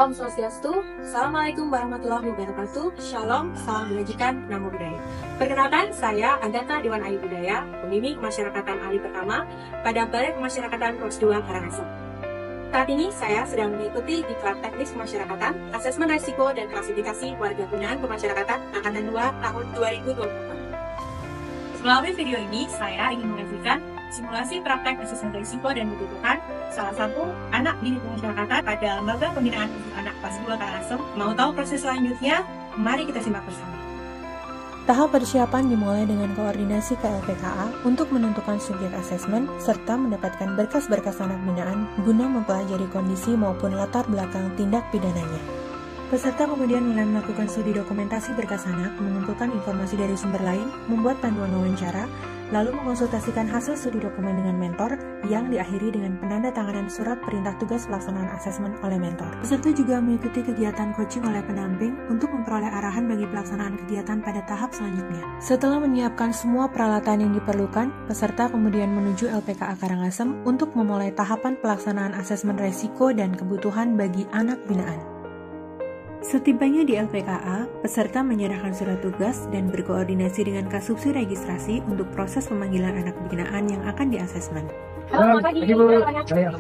Om Swastiastu, Assalamualaikum warahmatullahi wabarakatuh, Shalom, salam menyajikan Namo Buddhaya. Perkenalkan, saya Agatha Dewan Ayu Budaya, pembimbing Pemasyarakatan ahli pertama pada Balai Pemasyarakatan Pros 2 Karangasem. Saat ini saya sedang mengikuti Diklat Teknik Pemasyarakatan, Asesmen Resiko dan Klasifikasi Warga Binaan Pemasyarakatan Angkatan 2 tahun 2024. Melalui video ini, saya ingin menyajikan simulasi praktek asesmen risiko dan kebutuhan salah satu anak didik pemasyarakatan pada Lembaga Pembinaan Khusus Anak Kelas 2 Karangasem. Mau tahu proses selanjutnya? Mari kita simak bersama. Tahap persiapan dimulai dengan koordinasi ke LPKA untuk menentukan subjek asesmen serta mendapatkan berkas-berkas anak binaan guna mempelajari kondisi maupun latar belakang tindak pidananya. Peserta kemudian mulai melakukan studi dokumentasi berkas anak, mengumpulkan informasi dari sumber lain, membuat panduan wawancara, lalu mengonsultasikan hasil studi dokumen dengan mentor yang diakhiri dengan penandatanganan surat perintah tugas pelaksanaan asesmen oleh mentor. Peserta juga mengikuti kegiatan coaching oleh pendamping untuk memperoleh arahan bagi pelaksanaan kegiatan pada tahap selanjutnya. Setelah menyiapkan semua peralatan yang diperlukan, peserta kemudian menuju LPKA Karangasem untuk memulai tahapan pelaksanaan asesmen resiko dan kebutuhan bagi anak binaan. Setibanya di LPKA, peserta menyerahkan surat tugas dan berkoordinasi dengan Kasubsi Registrasi untuk proses pemanggilan anak binaan yang akan diasesmen. Halo, selamat pagi. Bu. Ya,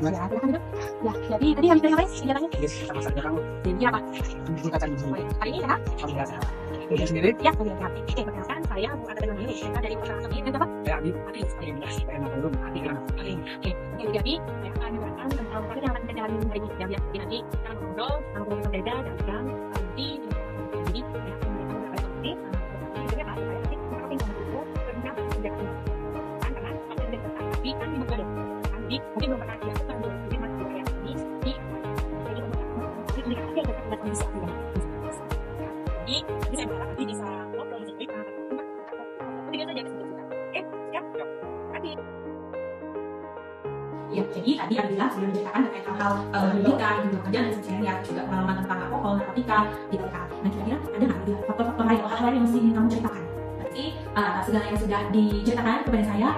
jadi tadi habis dari apa kegiatannya? Sama saja kamu. Jadi apa? Tingkatan di sini. Hari ini sehat? Alhamdulillah sehat. Ibu sendiri? Ya, kemudian sehat. Oke, perkenalkan saya Bu Agatha Dewan Ayu, saya dari Karangasem. Ini apa? Ya, Abi. Adi. Saya enak belum? Abi kan? Oke, jadi saya akan menjelaskan tentang apa yang akan kita jalani hari ini. Ya, nanti kita akan ngobrol, ngobrol berbeda dan sekarang nanti jadi ya, kita akan berarti seperti yang itu tentang sejak ini. Karena apa yang kita tapi kan di Bogor. Nanti mungkin belum pernah dilakukan dulu. Jadi masih kayak ini di jadi ini aja yang kita bisa lakukan. Jadi saya berharap nanti bisa ngobrol sedikit tentang tiga saja kita. Oke, siap? Tadi. Ya, jadi tadi Abdillah sudah menceritakan terkait hal-hal pendidikan, dunia kerja dan sebagainya, juga pengalaman tentang alkohol, narkotika, di LPKA. Nah, kira-kira ada nggak faktor-faktor lain atau hal lain yang mesti ingin kamu ceritakan? Berarti segala yang sudah diceritakan kepada saya.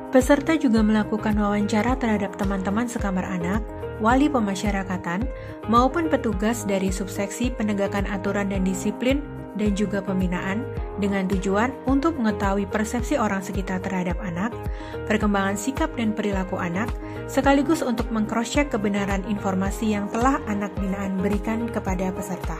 Peserta juga melakukan wawancara terhadap teman-teman sekamar anak, wali pemasyarakatan, maupun petugas dari subseksi penegakan aturan dan disiplin dan juga pembinaan dengan tujuan untuk mengetahui persepsi orang sekitar terhadap anak, perkembangan sikap dan perilaku anak, sekaligus untuk meng-cross-check kebenaran informasi yang telah anak binaan berikan kepada peserta.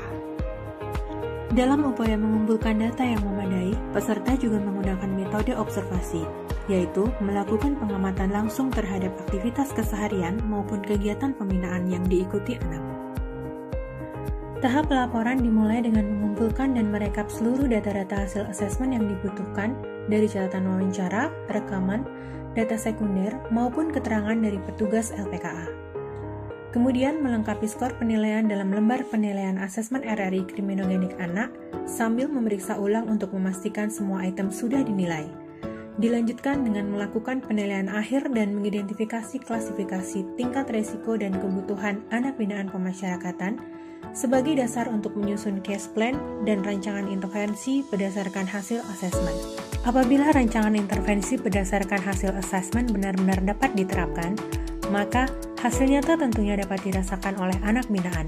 Dalam upaya mengumpulkan data yang memadai, peserta juga menggunakan metode observasi, yaitu melakukan pengamatan langsung terhadap aktivitas keseharian maupun kegiatan pembinaan yang diikuti anak. Tahap pelaporan dimulai dengan mengumpulkan dan merekap seluruh data-data hasil asesmen yang dibutuhkan dari catatan wawancara, rekaman, data sekunder, maupun keterangan dari petugas LPKA. Kemudian melengkapi skor penilaian dalam lembar penilaian asesmen RRI kriminogenik anak sambil memeriksa ulang untuk memastikan semua item sudah dinilai. Dilanjutkan dengan melakukan penilaian akhir dan mengidentifikasi klasifikasi tingkat resiko dan kebutuhan anak binaan pemasyarakatan sebagai dasar untuk menyusun case plan dan rancangan intervensi berdasarkan hasil asesmen. Apabila rancangan intervensi berdasarkan hasil asesmen benar-benar dapat diterapkan, maka hasil nyata tentunya dapat dirasakan oleh anak binaan.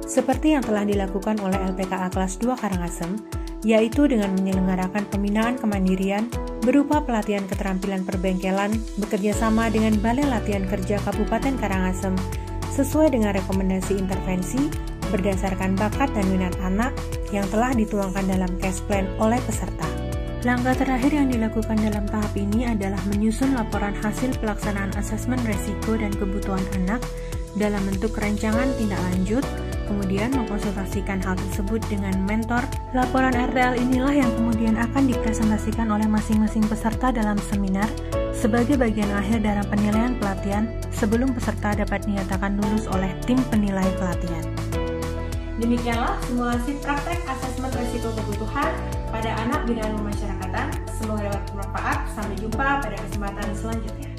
Seperti yang telah dilakukan oleh LPKA kelas 2 Karangasem, yaitu dengan menyelenggarakan pembinaan kemandirian berupa pelatihan keterampilan perbengkelan bekerja sama dengan Balai Latihan Kerja Kabupaten Karangasem sesuai dengan rekomendasi intervensi berdasarkan bakat dan minat anak yang telah dituangkan dalam case plan oleh peserta. Langkah terakhir yang dilakukan dalam tahap ini adalah menyusun laporan hasil pelaksanaan asesmen resiko dan kebutuhan anak dalam bentuk rancangan tindak lanjut, kemudian mengkonsultasikan hal tersebut dengan mentor. Laporan RTL inilah yang kemudian akan dipresentasikan oleh masing-masing peserta dalam seminar sebagai bagian akhir dalam penilaian pelatihan sebelum peserta dapat dinyatakan lulus oleh tim penilai pelatihan. Demikianlah simulasi praktek asesmen risiko kebutuhan pada anak binaan pemasyarakatan. Semoga dapat bermanfaat. Sampai jumpa pada kesempatan selanjutnya.